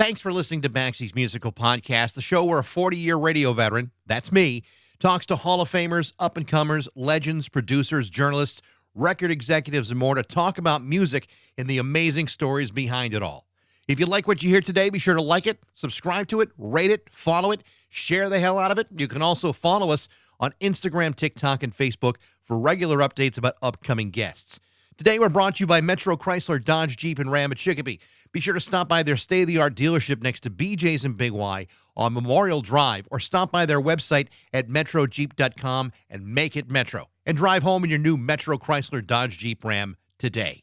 Thanks for listening to Baxie's Musical Podcast, the show where a 40-year radio veteran, that's me, talks to Hall of Famers, up-and-comers, legends, producers, journalists, record executives, and more to talk about music and the amazing stories behind it all. If you like what you hear today, be sure to like it, subscribe to it, rate it, follow it, share the hell out of it. You can also follow us on Instagram, TikTok, and Facebook for regular updates about upcoming guests. Today, we're brought to you by Metro Chrysler, Dodge, Jeep, and Ram at Chicopee. Be sure to stop by their state-of-the-art dealership next to BJ's and Big Y on Memorial Drive, or stop by their website at metrojeep.com and make it Metro. And drive home in your new Metro Chrysler, Dodge, Jeep, Ram today.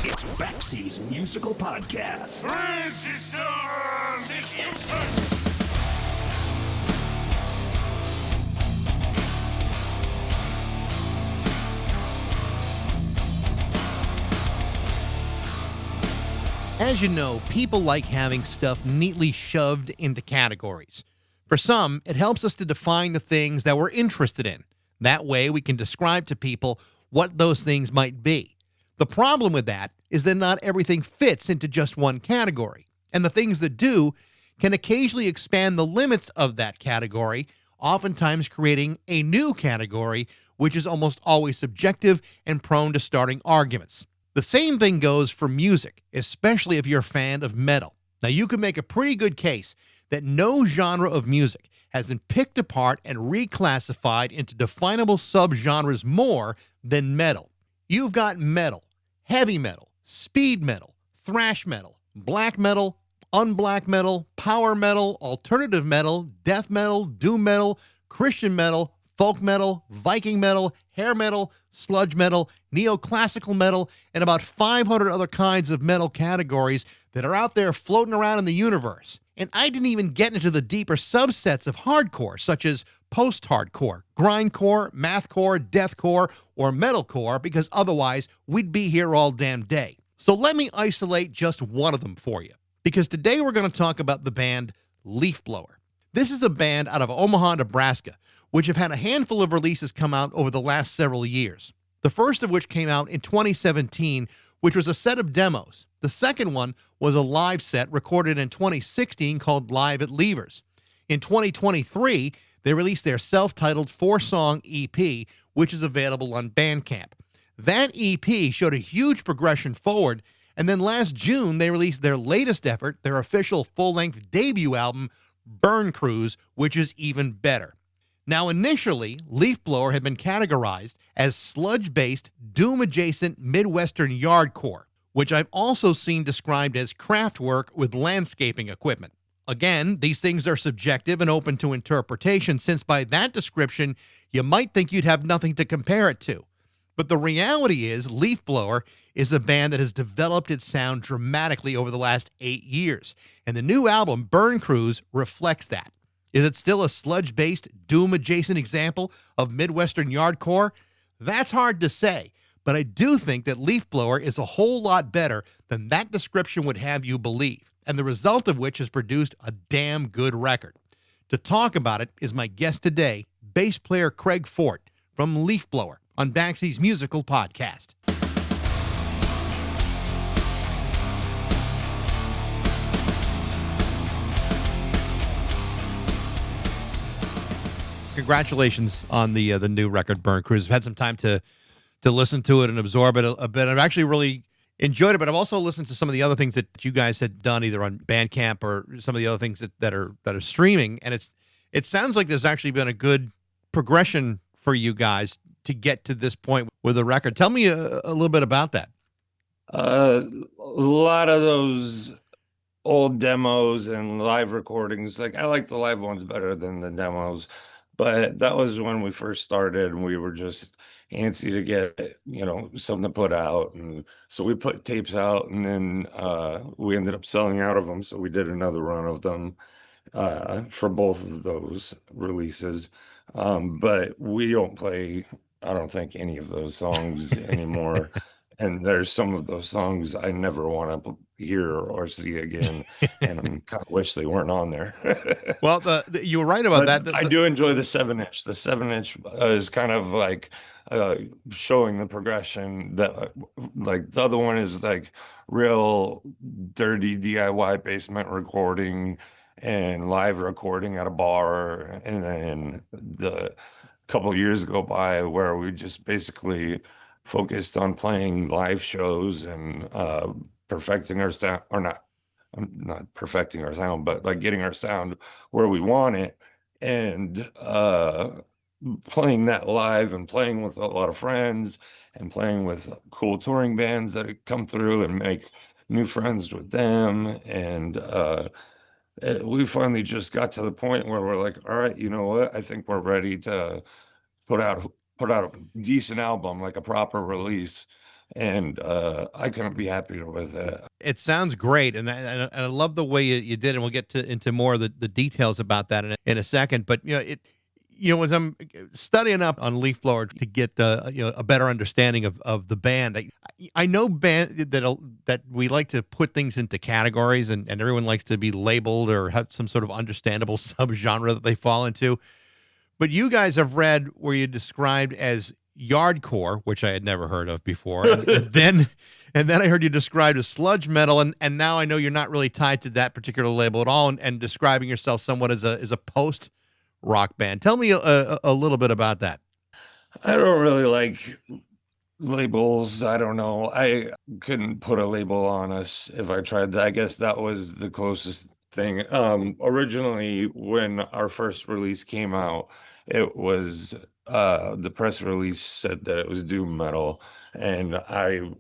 It's Baxie's Musical Podcast. As you know, people like having stuff neatly shoved into categories. For some, it helps us to define the things that we're interested in. That way, we can describe to people what those things might be. The problem with that is that not everything fits into just one category, and the things that do can occasionally expand the limits of that category, oftentimes creating a new category, which is almost always subjective and prone to starting arguments. The same thing goes for music, especially if you're a fan of metal. Now, you can make a pretty good case that no genre of music has been picked apart and reclassified into definable subgenres more than metal. You've got metal, heavy metal, speed metal, thrash metal, black metal, unblack metal, power metal, alternative metal, death metal, doom metal, Christian metal, folk metal, Viking metal, hair metal, sludge metal, neoclassical metal, and about 500 other kinds of metal categories that are out there floating around in the universe. And I didn't even get into the deeper subsets of hardcore, such as post-hardcore, grindcore, mathcore, deathcore, or metalcore, because otherwise we'd be here all damn day. So let me isolate just one of them for you, because today we're going to talk about the band Leafblower. This is a band out of Omaha, Nebraska, which have had a handful of releases come out over the last several years. The first of which came out in 2017, which was a set of demos. The second one was a live set recorded in 2016 called Live at Leavers. In 2023, they released their self-titled 4-song EP, which is available on Bandcamp. That EP showed a huge progression forward, and then last June, they released their latest effort, their official full-length debut album, Burn Cruise, which is even better. Now, initially, Leafblower had been categorized as sludge-based, doom-adjacent Midwestern yardcore, which I've also seen described as craft work with landscaping equipment. Again, these things are subjective and open to interpretation, since by that description, you might think you'd have nothing to compare it to. But the reality is, Leafblower is a band that has developed its sound dramatically over the last 8 years, and the new album, Burn Cruise, reflects that. Is it still a sludge-based, doom-adjacent example of Midwestern yardcore? That's hard to say, but I do think that Leafblower is a whole lot better than that description would have you believe, and the result of which has produced a damn good record. To talk about it is my guest today, bass player Craig Fort from Leafblower on Baxie's Musical Podcast. Congratulations on the new record, Burn Cruise. I've had some time to listen to it and absorb it a bit. I've actually really enjoyed it, but I've also listened to some of the other things that you guys had done, either on Bandcamp or some of the other things that are streaming. And it sounds like there's actually been a good progression for you guys to get to this point with the record. Tell me a little bit about that. A lot of those old demos and live recordings, like I like the live ones better than the demos. But that was when we first started, and we were just antsy to get, something to put out. And so we put tapes out, and then we ended up selling out of them. So we did another run of them for both of those releases. But we don't play, I don't think, any of those songs anymore. And there's some of those songs I never want to hear or see again, and I kind of wish they weren't on there. Well, you were right about that. I do enjoy the 7-inch. The 7-inch is kind of like uh, showing the progression that like the other one is like real dirty DIY basement recording and live recording at a bar. And then the couple years go by where we just basically focused on playing live shows and perfecting our sound, or not, not perfecting our sound, but like getting our sound where we want it. And playing that live and playing with a lot of friends and playing with cool touring bands that had come through and make new friends with them. And we finally just got to the point where we're like, all right, you know what? I think we're ready to put out put out a decent album, like a proper release. And I couldn't be happier with it. It sounds great, and I love the way you did, and we'll get to into more of the details about that in a second. But as I'm studying up on Leafblower to get a better understanding of the band, I know band that we like to put things into categories, and everyone likes to be labeled or have some sort of understandable subgenre that they fall into. But you guys have read where you described as yardcore, which I had never heard of before, and then I heard you described as sludge metal, and now I know you're not really tied to that particular label at all, and describing yourself somewhat as a post rock band. Tell me a little bit about that. I don't really like labels. I don't know. I couldn't put a label on us if I tried that. I guess that was the closest thing. Originally, when our first release came out, it was the press release said that it was doom metal, and it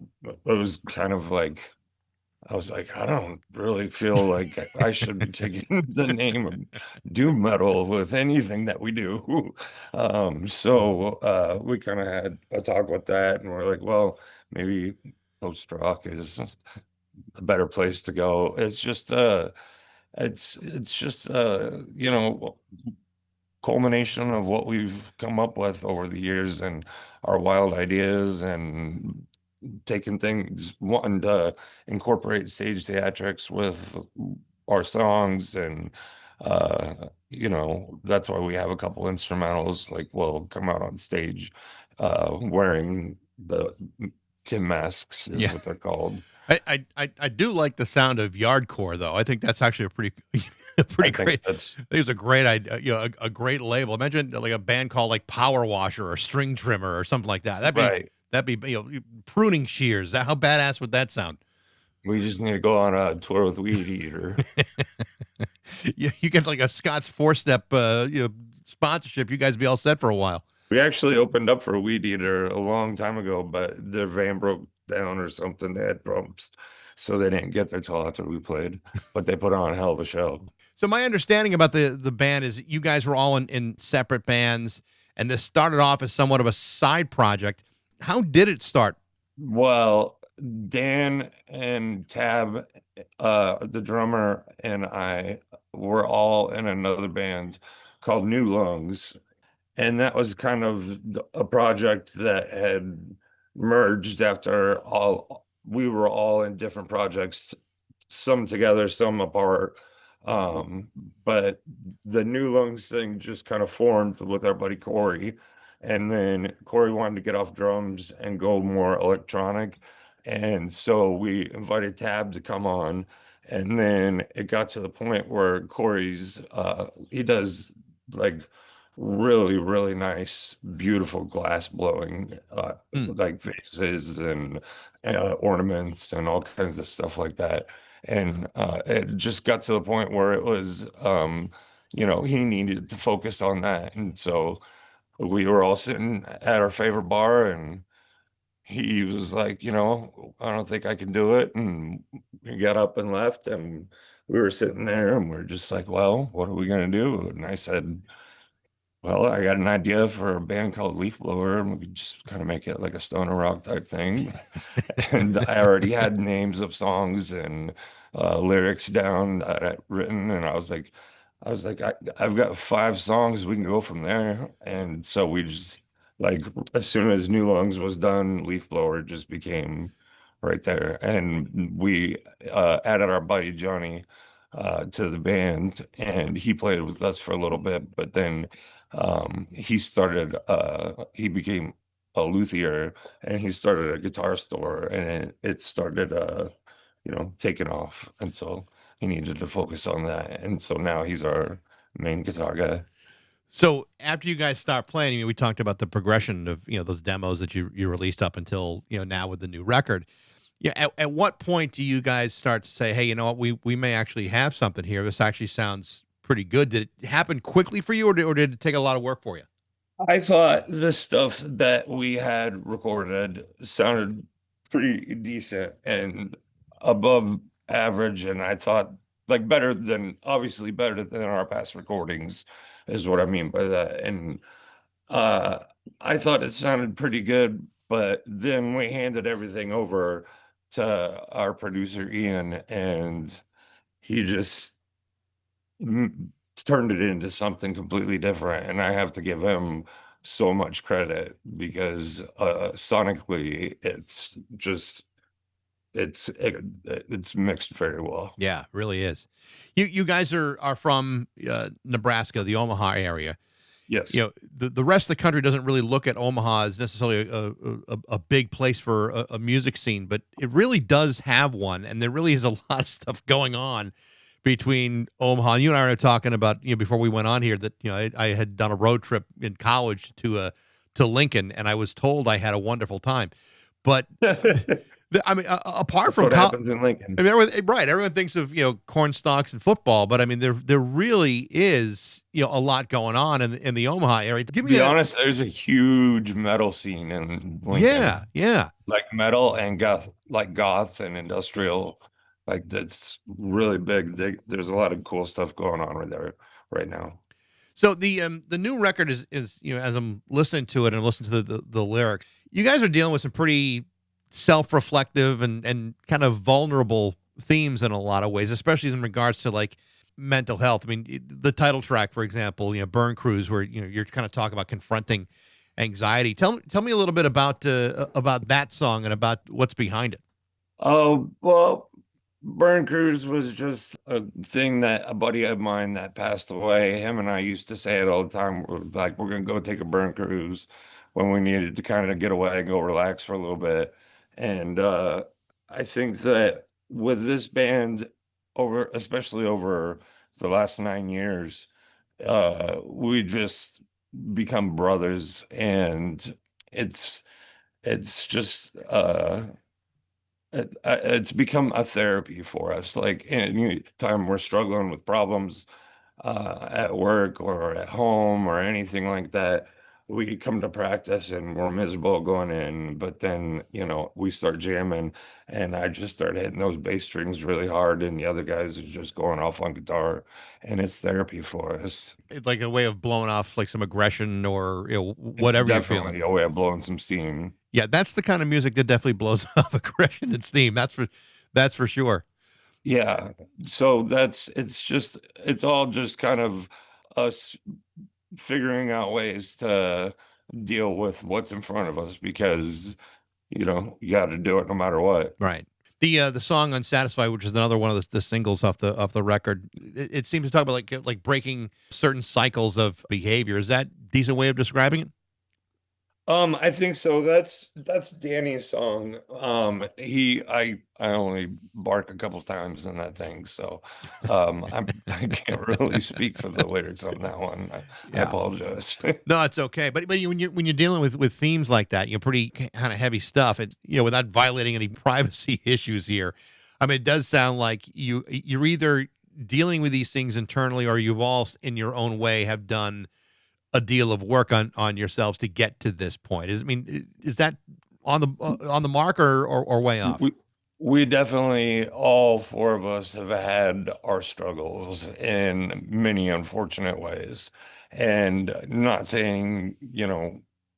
was kind of like I was like, I don't really feel like I should be taking the name of doom metal with anything that we do. So we kind of had a talk with that, and we're like, well, maybe post rock is a better place to go. It's just culmination of what we've come up with over the years and our wild ideas and taking things, wanting to incorporate stage theatrics with our songs. And that's why we have a couple instrumentals, like we'll come out on stage wearing the Tim masks is Yeah. what they're called. I do like the sound of yardcore, though. I think that's actually a pretty a I pretty think great. I that's think it's a great idea, a great label. Imagine like a band called like Power Washer or String Trimmer or something like that. right. That'd be pruning shears. How badass would that sound? We just need to go on a tour with Weed Eater. You get like a Scott's four step sponsorship. You guys be all set for a while. We actually opened up for Weed Eater a long time ago, but their van broke down or something. They had problems, so they didn't get there till after we played. But they put on a hell of a show. So my understanding about the band is you guys were all in separate bands, and this started off as somewhat of a side project. How did it start? Well, Dan and Tab, the drummer, and I were all in another band called New Lungs. And that was kind of a project that had merged after we were all in different projects, some together, some apart. Um, but the New Lungs thing just kind of formed with our buddy Corey. And then Corey wanted to get off drums and go more electronic. And so we invited Tab to come on. And then it got to the point where Corey's he does like really, really nice, beautiful glass blowing, Hmm. like vases and ornaments and all kinds of stuff like that. And it just got to the point where it was, he needed to focus on that. And so we were all sitting at our favorite bar, and he was like, I don't think I can do it. And we got up and left, and we were sitting there, and we're just like, well, what are we going to do? And I said, well, I got an idea for a band called Leafblower, and we could just kind of make it like a stoner rock type thing. And I already had names of songs and lyrics down that I'd written, and I've got 5 songs. We can go from there. And so we just like as soon as New Lungs was done, Leafblower just became right there, and we added our buddy Johnny to the band, and he played with us for a little bit, but then he became a luthier, and he started a guitar store, and it started taking off, and so he needed to focus on that, and so now he's our main guitar guy. So after you guys start playing, I mean, we talked about the progression of those demos that you released up until now with the new record. Yeah, at what point do you guys start to say, hey, you know what, we may actually have something here. This actually sounds pretty good. Did it happen quickly for you, or did it take a lot of work for you? I thought the stuff that we had recorded sounded pretty decent and above average, and I thought like obviously better than our past recordings is what I mean by that. And uh I thought it sounded pretty good, but then we handed everything over to our producer Ian, and he just m- turned it into something completely different, and I have to give him so much credit because sonically it's mixed very well. Yeah, really is. You guys are from Nebraska, the Omaha area. Yes. The rest of the country doesn't really look at Omaha as necessarily a big place for a music scene, but it really does have one, and there really is a lot of stuff going on between Omaha. You and I were talking about before we went on here that I had done a road trip in college to Lincoln, and I was told I had a wonderful time, but I mean, apart from what happens in Lincoln. I mean, right? Everyone thinks of corn stalks and football, but I mean, there really is a lot going on in the Omaha area. Give To me be honest, there's a huge metal scene in Lincoln. yeah, Like metal and goth and industrial. Like that's really big. There's a lot of cool stuff going on right there right now. So the new record is as I'm listening to it and listening to the lyrics, you guys are dealing with some pretty self-reflective and kind of vulnerable themes in a lot of ways, especially in regards to like mental health. I mean, the title track, for example, Burn Cruise, where you're kind of talking about confronting anxiety. Tell me a little bit about that song and about what's behind it. Oh, well, Burn Cruise was just a thing that a buddy of mine that passed away, him and I used to say it all the time. We're like, we're gonna go take a burn cruise when we needed to kind of get away and go relax for a little bit. And I think that with this band, especially over the last 9 years, we just become brothers, and it's just it's become a therapy for us. Like any time we're struggling with problems at work or at home or anything like that, we come to practice and we're miserable going in, but then we start jamming, and I just start hitting those bass strings really hard, and the other guys are just going off on guitar, and it's therapy for us. It's like a way of blowing off like some aggression or whatever you're feeling. Definitely a way of blowing some steam. Yeah, that's the kind of music that definitely blows off aggression and steam. That's for sure. Yeah. So it's all just kind of us figuring out ways to deal with what's in front of us, because you got to do it no matter what. Right. The song "Unsatisfied," which is another one of the singles off the record, it seems to talk about like breaking certain cycles of behavior. Is that a decent way of describing it? I think so. That's Danny's song. I only bark a couple times in that thing, so I can't really speak for the lyrics on that one. I apologize. No, it's okay. But when you're dealing with themes like that, pretty kind of heavy stuff, it's without violating any privacy issues here. I mean, it does sound like you're either dealing with these things internally, or you've all in your own way have done a deal of work on yourselves to get to this point. Is that on the mark or way off? We definitely, all four of us, have had our struggles in many unfortunate ways, and not saying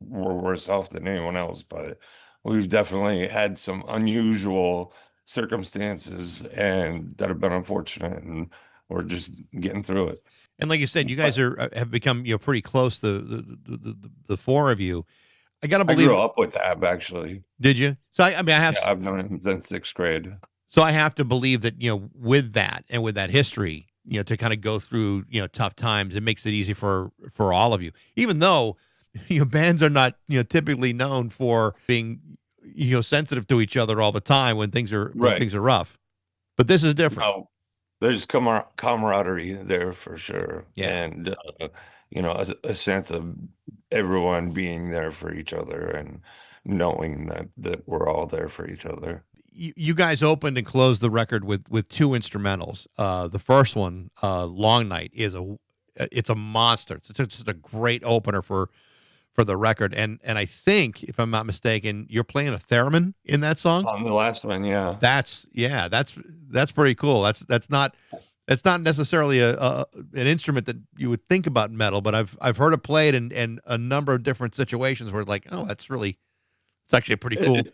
we're worse off than anyone else, but we've definitely had some unusual circumstances and that have been unfortunate, and we're just getting through it. And like you said, you guys have become pretty close. The four of you. I gotta believe. I grew up with Ab, actually. Did you? So I mean, I have. Yeah, I've known him since sixth grade. So I have to believe that with that and with that history, to kind of go through tough times, it makes it easy for all of you. Even though bands are not typically known for being sensitive to each other all the time when Right. things are rough. But this is different. No, there's camaraderie there for sure, Yeah. and a sense of everyone being there for each other and knowing that we're all there for each other. You guys opened and closed the record with two instrumentals. The first one, "Long Night," it's a monster. It's just a great opener for the record. And I think, if I'm not mistaken, you're playing a theremin in that song. On the last one, yeah. That's pretty cool. That's not necessarily an instrument that you would think about in metal, but I've heard it played in a number of different situations where it's like, oh, it's actually a pretty cool It,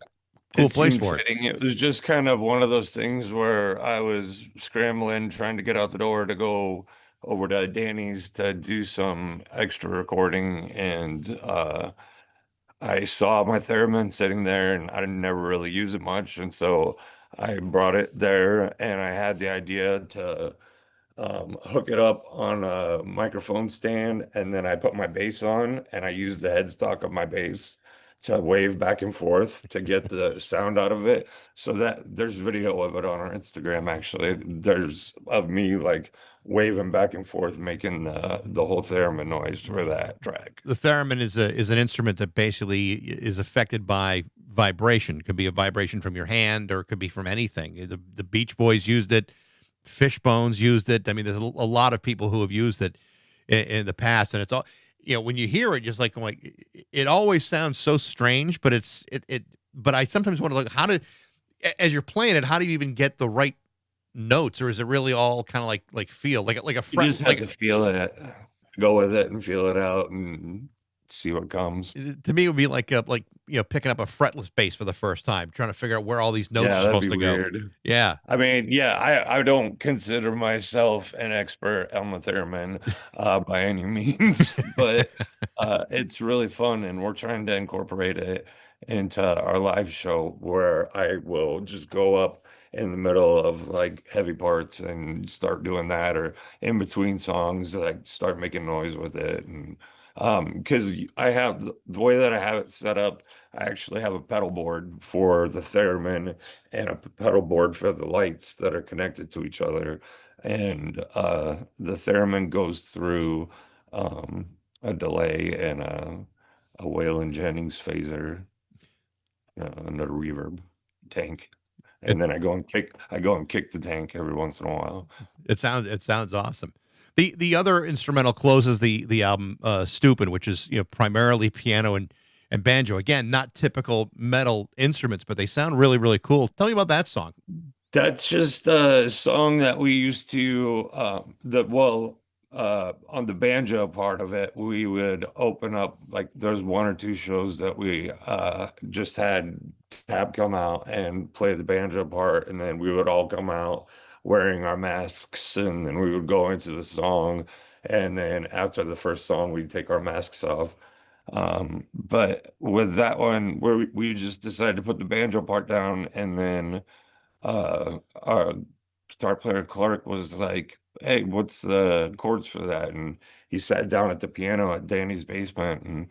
cool it place seemed for it. fitting. It was just kind of one of those things where I was scrambling, trying to get out the door to go over to Danny's to do some extra recording, and I saw my theremin sitting there, and I never really use it much, and so I brought it there, and I had the idea to hook it up on a microphone stand, and then I put my bass on, and I used the headstock of my bass to wave back and forth to get the sound out of it. So that there's video of it on our Instagram, actually. There's of me like waving back and forth, making the whole theremin noise for that track. The theremin is an instrument that basically is affected by vibration. It could be a vibration from your hand, or it could be from anything. The Beach Boys used it. Fishbones used it. I mean, there's a lot of people who have used it in the past, and it's all when you hear it, just like it always sounds so strange, but it. But I sometimes wonder, like, as you're playing it, how do you even get the right notes, or is it really all kind of like feel like a You fret? just have to feel it, go with it, and feel it out, and see what comes. To me, it would be like picking up a fretless bass for the first time, trying to figure out where all these notes Yeah, are that'd be supposed to go. weird. Yeah, I mean, yeah, I don't consider myself an expert on the theremin by any means, but it's really fun, and we're trying to incorporate it into our live show where I will just go up in the middle of like heavy parts and start doing that, or in between songs, like start making noise with it. And because I have the way that I have it set up, I actually have a pedal board for the theremin and a pedal board for the lights that are connected to each other. And the theremin goes through a delay and a Waylon Jennings phaser, and a reverb tank. it And then I go and kick the tank every once in a while. it sounds awesome. The other instrumental closes the album, "Stupid," which is primarily piano and banjo. Again, not typical metal instruments, but they sound really really cool. Tell me about that song. That's just a song that we used to on the banjo part of it, we would open up, like there's one or two shows that we just had Tab come out and play the banjo part, and then we would all come out wearing our masks, and then we would go into the song, and then after the first song we'd take our masks off. But with that one, where we just decided to put the banjo part down, and then our guitar player Clark was like, "Hey, what's the chords for that?" And he sat down at the piano at Danny's basement and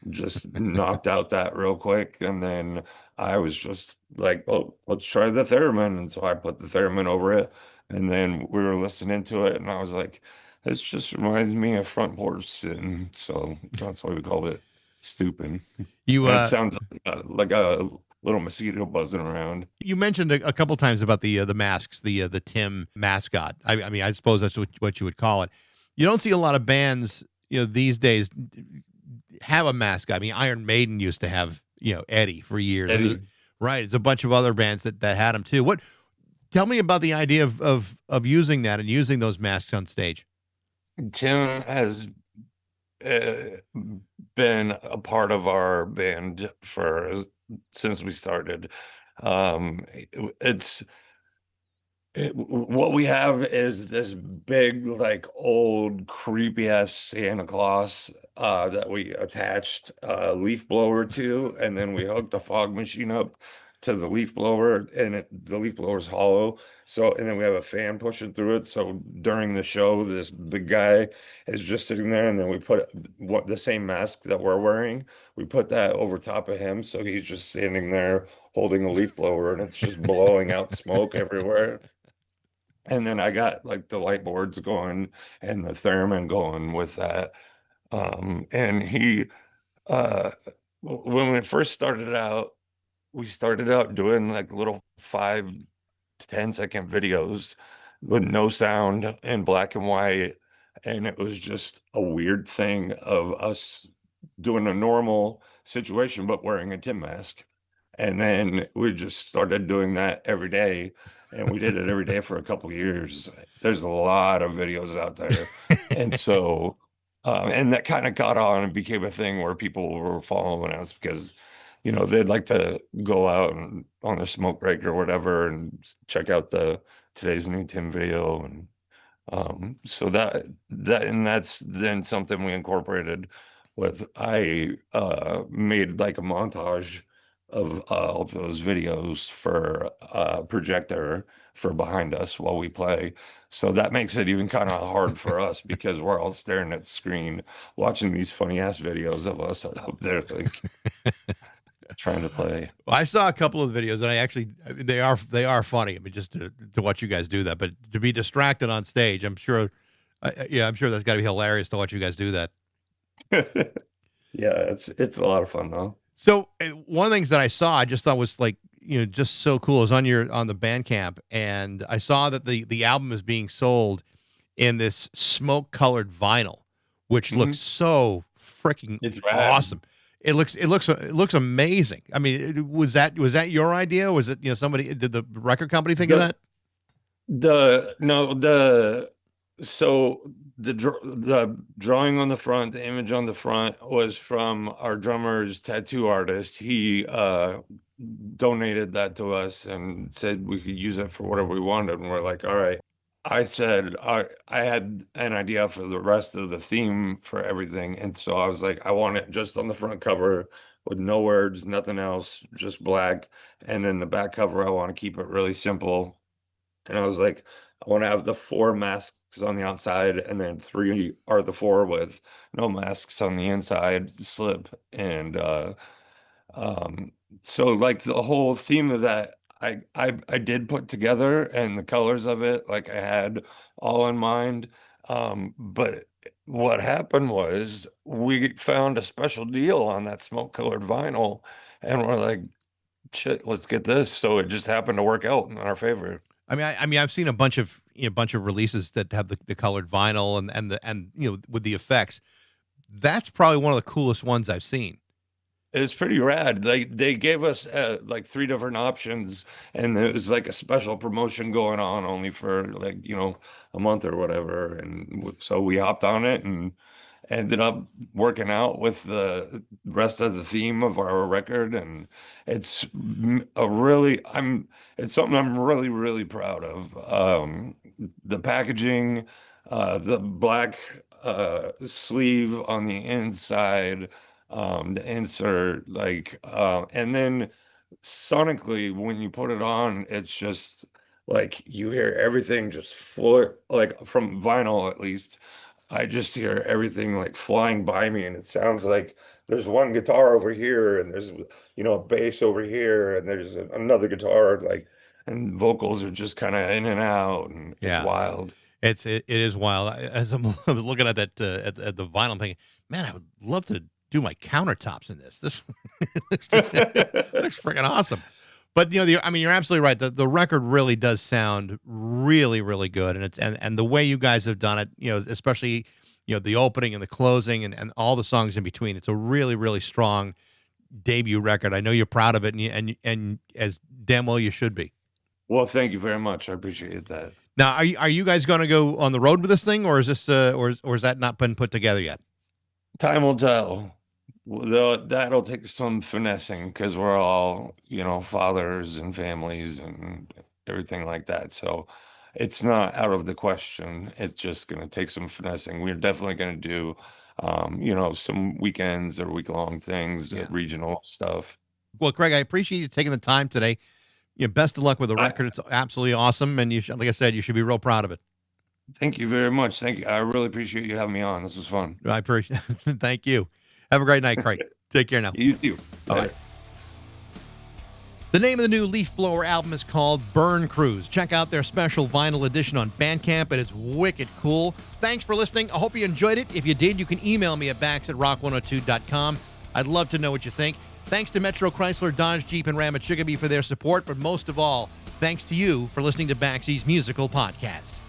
just knocked out that real quick. And then I was just like, "Oh, let's try the theremin." And so I put the theremin over it, and then we were listening to it, and I was like, "This just reminds me of front porch sitting." So that's why we called it "Stupid." You And it sounds like a little mosquito buzzing around. you mentioned a couple times about the masks, the Tim mascot. I mean, I suppose that's what you would call it. You don't see a lot of bands these days have a mascot. I mean, Iron Maiden used to have Eddie for years. Eddie. Right. It's a bunch of other bands that had him too. What? Tell me about the idea of using that and using those masks on stage. Tim has uh, been a part of our band for since we started. It's what we have is this big, like old creepy ass Santa Claus that we attached a leaf blower to, and then we hooked a fog machine up to the leaf blower, and the leaf blower is hollow. So, and then we have a fan pushing through it. So during the show, this big guy is just sitting there, and then we put the same mask that we're wearing, we put that over top of him. So he's just standing there holding a leaf blower, and it's just blowing out smoke everywhere. And then I got like the light boards going and the theremin going with that. And uh, when we first started out, we started out doing like little 5 to 10 second videos with no sound in black and white. And it was just a weird thing of us doing a normal situation, but wearing a tin mask. And then we just started doing that every day. And we did it every day for a couple of years. There's a lot of videos out there. And so, and that kind of got on and became a thing where people were following us because, they'd like to go out and on their smoke break or whatever and check out the today's new Tim video. And so that's then something we incorporated with. I made like a montage of all of those videos for projector for behind us while we play. So that makes it even kind of hard for us because we're all staring at the screen watching these funny ass videos of us up there like trying to play. Well, I saw a couple of videos, and I actually they are funny. I mean, just to watch you guys do that, but to be distracted on stage, I'm sure, I'm sure that's got to be hilarious to watch you guys do that. Yeah, it's a lot of fun though. So one of the things that I saw, I just thought was like, just so cool. Is on the Bandcamp, and I saw that the album is being sold in this smoke colored vinyl, which looks so freaking It's rad. awesome. It looks amazing. I mean, was that your idea? Was it somebody, did the record company think of that? So the drawing on the front, the image on the front was from our drummer's tattoo artist. He donated that to us and said we could use it for whatever we wanted. And we're like, all right. I said I had an idea for the rest of the theme for everything. And so I was like, I want it just on the front cover with no words, nothing else, just black. And then the back cover, I want to keep it really simple. And I was like, I want to have the 4 masks on the outside, and then 3 are the 4 with no masks on the inside, slip. And um, so like the whole theme of that, I did put together, and the colors of it, like I had all in mind. But what happened was we found a special deal on that smoke colored vinyl, and we're like, shit, let's get this. So it just happened to work out in our favor. I mean, I've seen a bunch of releases that have the colored vinyl and with the effects. That's probably one of the coolest ones I've seen. It's pretty rad. They gave us like 3 different options, and it was like a special promotion going on only for like a month or whatever. And so we hopped on it and ended up working out with the rest of the theme of our record. And it's it's something I'm really, really proud of. The packaging, the black sleeve on the inside, the insert, like, and then sonically when you put it on, it's just like you hear everything just float, like from vinyl at least. I just hear everything like flying by me, and it sounds like there's one guitar over here, and there's a bass over here, and there's another guitar, like, and vocals are just kind of in and out, and it's Yeah. wild. It is wild. As I was looking at that at the vinyl, I'm thinking, man, I would love to do my countertops in this. This looks freaking awesome. But I mean, you're absolutely right. The record really does sound really, really good, and and the way you guys have done it, especially the opening and the closing and all the songs in between. It's a really, really strong debut record. I know you're proud of it, and as damn well you should be. Well, thank you very much. I appreciate that. Now, are you guys going to go on the road with this thing, or is this or is that not been put together yet? Time will tell. Though that'll take some finessing because we're all, fathers and families and everything like that. So it's not out of the question. It's just going to take some finessing. We're definitely going to do, some weekends or week-long things, Yeah. regional stuff. Well, Craig, I appreciate you taking the time today. Best of luck with the record. It's absolutely awesome. And like I said, you should be real proud of it. Thank you very much. Thank you. I really appreciate you having me on. This was fun. I appreciate it. Thank you. Have a great night, Craig. Take care now. You too. Bye. The name of the new Leafblower album is called Burn Cruise. Check out their special vinyl edition on Bandcamp. It is wicked cool. Thanks for listening. I hope you enjoyed it. If you did, you can email me at bax@rock102.com. I'd love to know what you think. Thanks to Metro Chrysler, Dodge, Jeep, and Ram at Chicopee for their support. But most of all, thanks to you for listening to Baxie's Musical Podcast.